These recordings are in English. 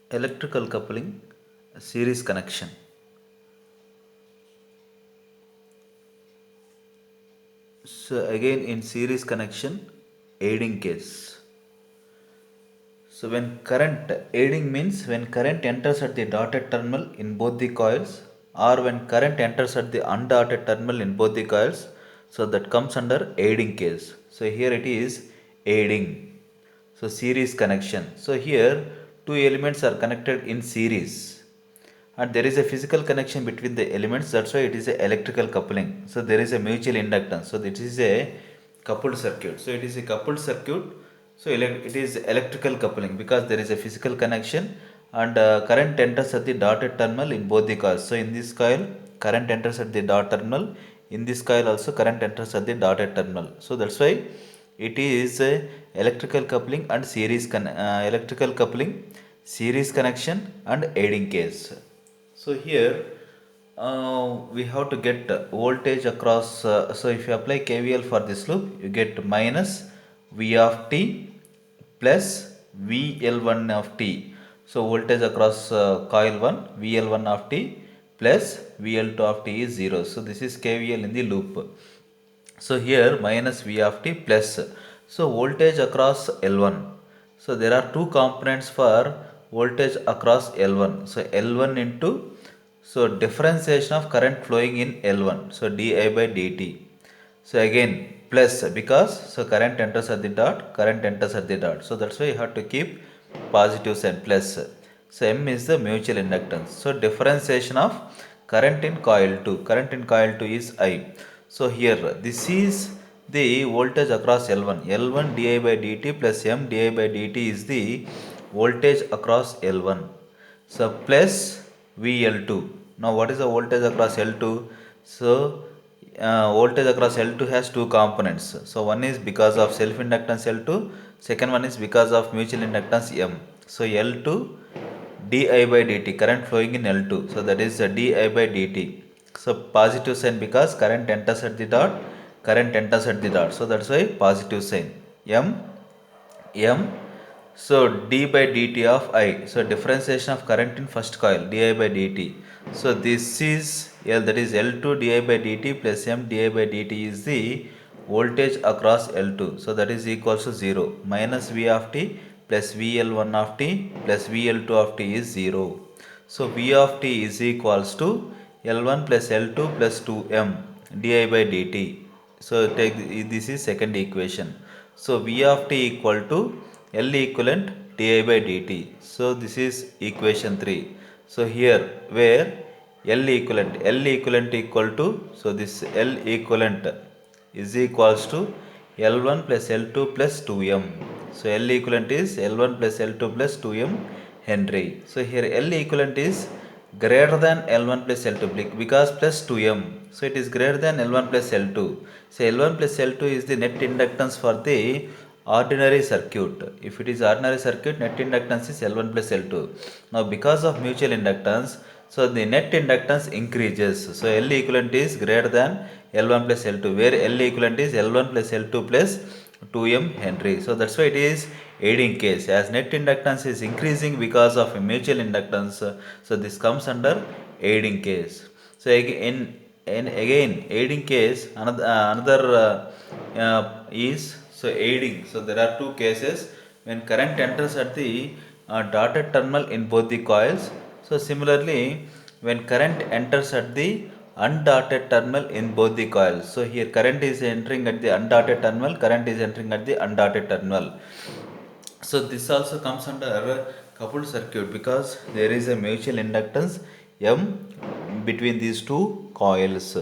Electrical coupling, series connection. So again in series connection, aiding case. So when current aiding means when current enters at the dotted terminal in both the coils, or when current enters at the undotted terminal in both the coils, so that comes under aiding case. So here it is aiding. So series connection. So here two elements are connected in series and there is a physical connection between the elements, that's why it is a electrical coupling. So there is a mutual inductance, so it is a coupled circuit. So it is a coupled circuit, so it is electrical coupling because there is a physical connection and current enters at the dotted terminal in both the coils. So in this coil current enters at the dot terminal, in this coil also current enters at the dotted terminal. So that's why it is a electrical coupling and electrical coupling, series connection and aiding case. So here we have to get voltage across. So if you apply KVL for this loop, you get minus V of t plus VL1 of t. So voltage across coil 1 VL1 of t plus VL2 of t is 0. So this is KVL in the loop. So here minus V of t plus. So voltage across L1. So there are two components for voltage across L1. So L1 into, so differentiation of current flowing in L1. So di by dt. So again plus because so current enters at the dot, current enters at the dot. So that's why you have to keep positive sign plus. So M is the mutual inductance. So differentiation of current in coil 2. Current in coil 2 is I. So here this is the voltage across L1. L1 di by dt plus M di by dt is the voltage across L1. So plus VL2. Now what is the voltage across L2? So voltage across L2 has two components. So one is because of self inductance L2, second one is because of mutual inductance M. So L2 di by dt, current flowing in L2, so that is di by dt. So positive sign because current enters at the dot, current enters at the dot, so that's why positive sign. M so d by dt of I, so differentiation of current in first coil di by dt. So this is L, that is L2 di by dt plus M di by dt is the voltage across L2, so that is equals to 0, minus V of t plus VL1 of t plus VL2 of t is 0. So V of t is equals to L1 plus L2 plus 2M di by dt. So take this is second equation. So V of t equal to L equivalent di by dt. So this is equation 3. So here where L equivalent equal to, so this L equivalent is equals to L1 plus L2 plus 2M. So L equivalent is L1 plus L2 plus 2M Henry. So here L equivalent is greater than L1 plus L2 because plus 2M. So it is greater than L1 plus L2. So L1 plus L2 is the net inductance for the ordinary circuit. If it is ordinary circuit, net inductance is L1 plus L2. Now because of mutual inductance, so the net inductance increases. So L equivalent is greater than L1 plus L2, where L equivalent is L1 plus L2 plus 2M Henry. So that's why it is aiding case, as net inductance is increasing because of a mutual inductance. So this comes under aiding case. So again aiding case, another is so aiding. So there are two cases when current enters at the dotted terminal in both the coils. So similarly, when current enters at the undotted terminal in both the coils. So here current is entering at the undotted terminal, current is entering at the undotted terminal. So this also comes under coupled circuit because there is a mutual inductance M between these two coils.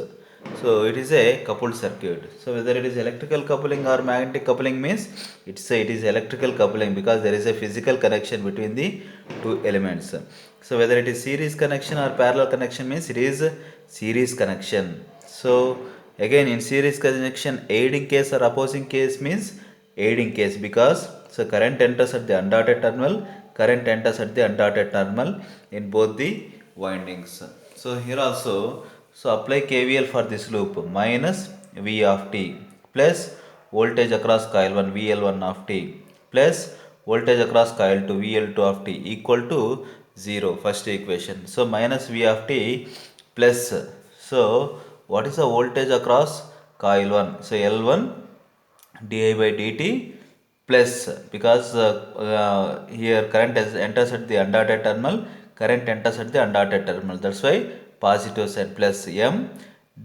So it is a coupled circuit. So whether it is electrical coupling or magnetic coupling means it is electrical coupling because there is a physical connection between the two elements. So whether it is series connection or parallel connection means it is series connection. So again in series connection, aiding case or opposing case means aiding case because so current enters at the undotted terminal, current enters at the undotted terminal in both the windings. So here also, so apply KVL for this loop, minus V of t plus voltage across coil 1 VL1 of t plus voltage across coil 2 VL2 of T equal to 0, first equation. So minus V of T plus, so what is the voltage across coil 1? So L1 di by dt plus, because here current enters at the undotted terminal, current enters at the undotted terminal, that's why positive side, plus M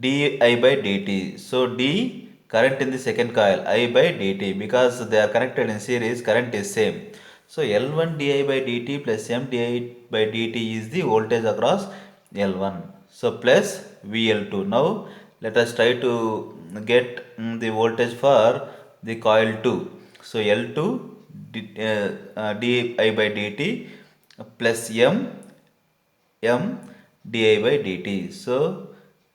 di by dt. So d current in the second coil, I by dt, because they are connected in series, current is same. So L1 di by dt plus M di by dt is the voltage across L1. So plus VL2. Now let us try to get the voltage for the coil 2. So L2 di by dt plus M di by dt. So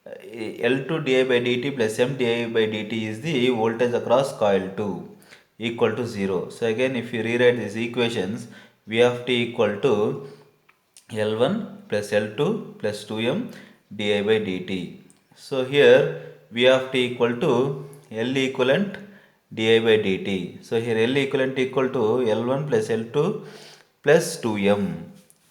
L2 di by dt plus M di by dt is the voltage across coil 2 equal to 0. So again, if you rewrite these equations, V of t equal to L1 plus L2 plus 2M di by dt. So here V of t equal to L equivalent di by dt. So here L equivalent equal to L1 plus L2 plus 2M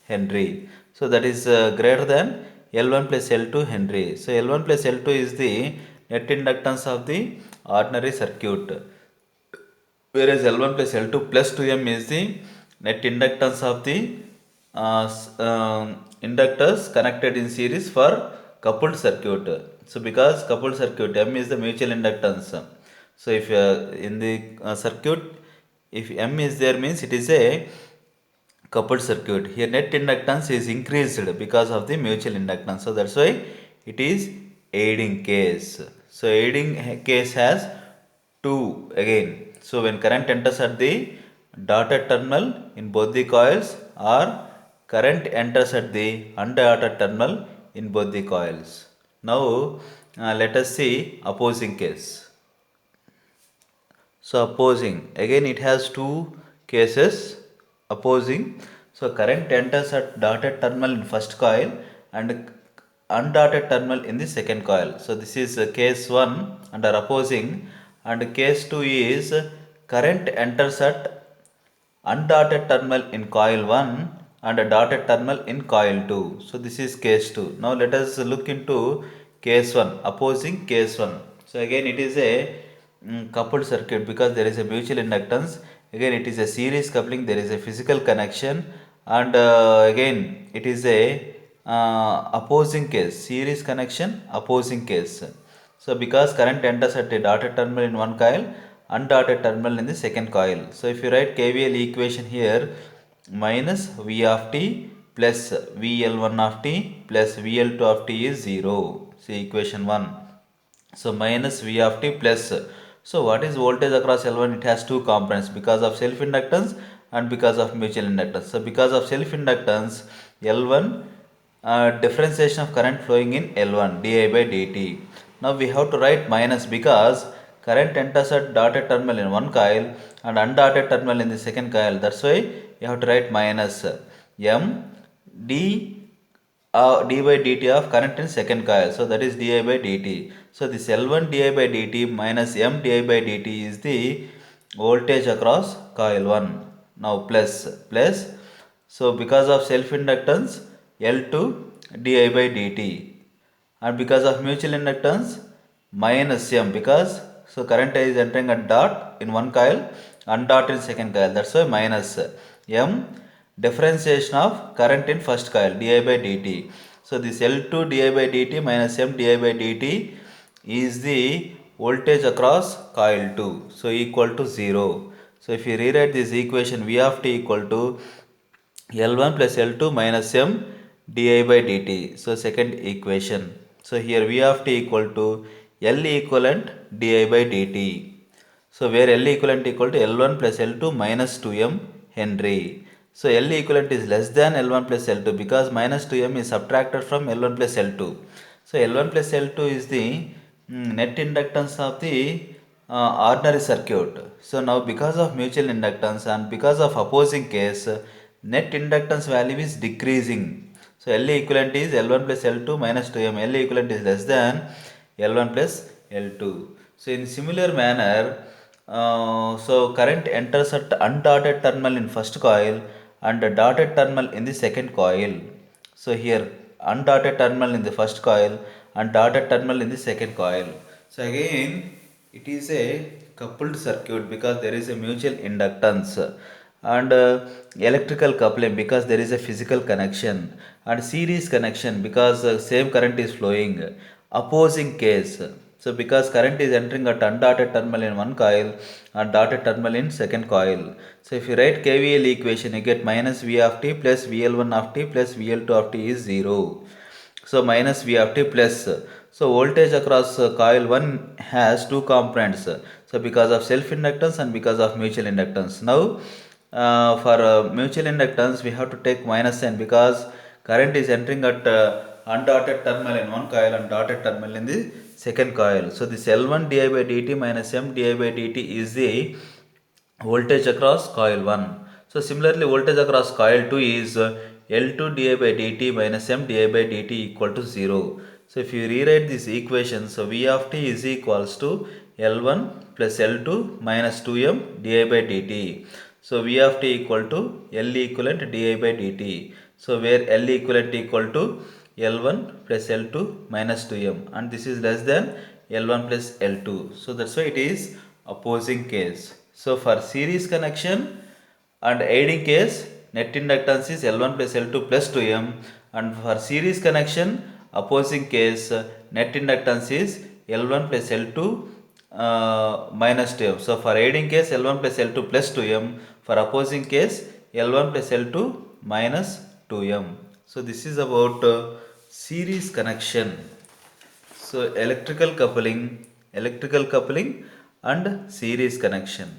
Henry. So that is greater than L1 plus L2 Henry. So L1 plus L2 is the net inductance of the ordinary circuit, whereas L1 plus L2 plus 2M is the net inductance of the inductors connected in series for coupled circuit. So because coupled circuit, M is the mutual inductance. So if in the circuit, if M is there, means it is a coupled circuit. Here net inductance is increased because of the mutual inductance. So that's why it is aiding case. So aiding case has 2 again. So when current enters at the dotted terminal in both the coils, or current enters at the undotted terminal in both the coils. Now let us see opposing case. So opposing, again it has two cases. Opposing, so current enters at dotted terminal in first coil and undotted terminal in the second coil. So this is case 1 under opposing, and case 2 is current enters at undotted terminal in coil 1 and a dotted terminal in coil 2. So this is case 2. Now let us look into case 1, opposing case 1. So again it is a coupled circuit because there is a mutual inductance. Again it is a series coupling, there is a physical connection, and again it is a opposing case, series connection, opposing case. So because current enters at a dotted terminal in one coil, undotted terminal in the second coil. So if you write KVL equation here, minus V of t plus VL1 of t plus VL2 of t is 0. See equation 1. So minus V of t plus. So what is voltage across L1? It has two components, because of self inductance and because of mutual inductance. So because of self inductance, L1 differentiation of current flowing in L1 di by dt. Now we have to write minus because current enters at dotted terminal in one coil and undotted terminal in the second coil. That's why you have to write minus M d d by dt of current in second coil. So that is di by dt. So this L1 di by dt minus M di by dt is the voltage across coil 1. Now plus. So because of self inductance, L2 di by dt, and because of mutual inductance, minus M, because so current is entering a dot in one coil and dot in second coil. That's why minus M differentiation of current in first coil di by dt. So this L2 di by dt minus M di by dt is the voltage across coil 2. So equal to 0. So if you rewrite this equation, V of t equal to L1 plus L2 minus M di by dt. So second equation. So here V of t equal to L equivalent di by dt. So where L equivalent equal to L1 plus L2 minus 2M Henry. So L equivalent is less than L1 plus L2 because minus 2M is subtracted from L1 plus L2. So L1 plus L2 is the net inductance of the ordinary circuit. So now because of mutual inductance and because of opposing case, net inductance value is decreasing. So L equivalent is L1 plus L2 minus 2M. L equivalent is less than L1 plus L2. So in similar manner, So current enters at undotted terminal in first coil and a dotted terminal in the second coil. So here undotted terminal in the first coil and dotted terminal in the second coil. So again it is a coupled circuit because there is a mutual inductance and electrical coupling because there is a physical connection and series connection because same current is flowing. Opposing case, so because current is entering at undotted terminal in one coil and dotted terminal in second coil. So if you write KVL equation, you get minus V of t plus VL1 of t plus VL2 of t is 0. So minus V of t plus. So voltage across coil 1 has two components. So because of self inductance and because of mutual inductance. Now for mutual inductance we have to take minus sign because current is entering at undotted terminal in one coil and dotted terminal in the second coil. So this L1 di by dt minus M di by dt is the voltage across coil 1. So similarly voltage across coil 2 is L2 di by dt minus M di by dt equal to 0. So if you rewrite this equation, so V of t is equals to L1 plus L2 minus 2M di by dt. So V of t equal to L equivalent di by dt. So where L equivalent equal to L1 plus L2 minus 2M and this is less than L1 plus L2. So that's why it is opposing case. So for series connection and aiding case, net inductance is L1 plus L2 plus 2M and for series connection opposing case net inductance is L1 plus L2 minus 2M. So for aiding case L1 plus L2 plus 2M, for opposing case L1 plus L2 minus 2M. So this is about series connection. So electrical coupling and series connection.